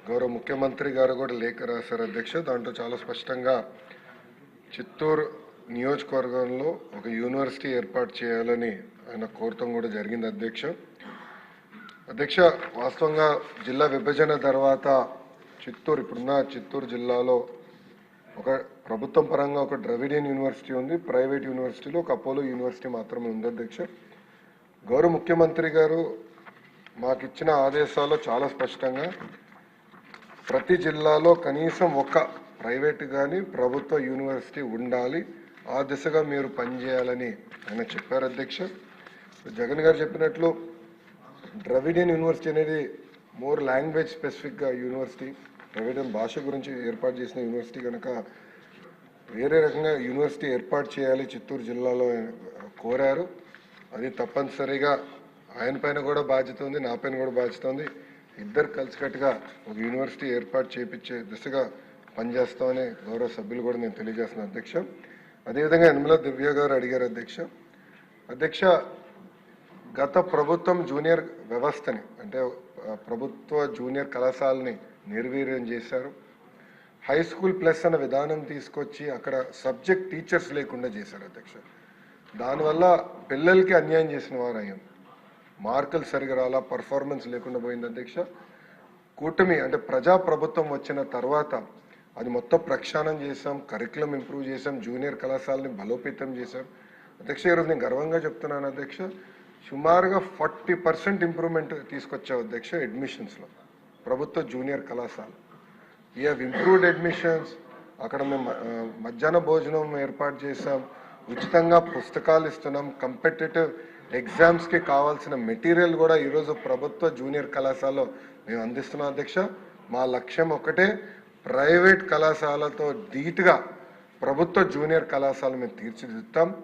గౌరవ ముఖ్యమంత్రి గారు కూడా లేఖ రాశారు అధ్యక్ష. దాంట్లో చాలా స్పష్టంగా చిత్తూరు నియోజకవర్గంలో ఒక యూనివర్సిటీ ఏర్పాటు చేయాలని ఆయన కోరటం కూడా జరిగింది అధ్యక్ష. వాస్తవంగా జిల్లా విభజన తర్వాత ఇప్పుడున్న చిత్తూరు జిల్లాలో ఒక ప్రభుత్వం పరంగా ఒక ద్రవిడియన్ యూనివర్సిటీ ఉంది, ప్రైవేట్ యూనివర్సిటీలో ఒక అపోలో యూనివర్సిటీ మాత్రమే ఉంది అధ్యక్ష. గౌరవ ముఖ్యమంత్రి గారు మాకు ఇచ్చిన ఆదేశాల్లో చాలా స్పష్టంగా ప్రతి జిల్లాలో కనీసం ఒక ప్రైవేట్ కానీ ప్రభుత్వ యూనివర్సిటీ ఉండాలి, ఆ దిశగా మీరు పనిచేయాలని ఆయన చెప్పారు అధ్యక్ష. జగన్ గారు చెప్పినట్లు ద్రవిడియన్ యూనివర్సిటీ అనేది మోర్ లాంగ్వేజ్ స్పెసిఫిక్గా యూనివర్సిటీ, ద్రవిడియన్ భాష గురించి ఏర్పాటు చేసిన యూనివర్సిటీ కనుక వేరే రకంగా యూనివర్సిటీ ఏర్పాటు చేయాలి చిత్తూరు జిల్లాలో కోరారు. అది తప్పనిసరిగా ఆయన పైన కూడా బాధ్యత ఉంది, నా పైన కూడా బాధ్యత ఉంది. ఇద్దరు కలిసికట్టుగా ఒక యూనివర్సిటీ ఏర్పాటు చేయించే దిశగా పనిచేస్తామని గౌరవ సభ్యులు కూడా నేను తెలియజేస్తున్నాను అధ్యక్ష. అదేవిధంగా యనమల దివ్య గారు అడిగారు అధ్యక్ష, గత ప్రభుత్వం జూనియర్ వ్యవస్థని అంటే ప్రభుత్వ జూనియర్ కళాశాలని నిర్వీర్యం చేశారు. హై స్కూల్ ప్లస్ అన్న విధానం తీసుకొచ్చి అక్కడ సబ్జెక్ట్ టీచర్స్ లేకుండా చేశారు అధ్యక్ష. దానివల్ల పిల్లలకి అన్యాయం చేసిన వారు అయ్యాం. మార్కులు సరిగా రాలా, పర్ఫార్మెన్స్ లేకుండా పోయింది అధ్యక్ష. కూటమి అంటే ప్రజా ప్రభుత్వం వచ్చిన తర్వాత అది మొత్తం ప్రక్షాళన చేశాం, కరికులం ఇంప్రూవ్ చేశాం, జూనియర్ కళాశాలని బలోపేతం చేశాం అధ్యక్ష. ఈరోజు నేను గర్వంగా చెప్తున్నాను అధ్యక్ష, సుమారుగా 40% ఇంప్రూవ్మెంట్ తీసుకొచ్చావు అధ్యక్ష అడ్మిషన్స్లో ప్రభుత్వ జూనియర్ కళాశాల. We have improved admissions. అక్కడ మేము మధ్యాహ్న భోజనం ఏర్పాటు చేసాం, ఉచితంగా పుస్తకాలు ఇస్తున్నాం, కంపిటేటివ్ ఎగ్జామ్స్కి కావాల్సిన మెటీరియల్ కూడా ఈరోజు ప్రభుత్వ జూనియర్ కళాశాలలో మేము అందిస్తున్నాం అధ్యక్ష. మా లక్ష్యం ఒకటే, ప్రైవేట్ కళాశాలతో ధీటుగా ప్రభుత్వ జూనియర్ కళాశాల మేము తీర్చిదిద్దుతాం.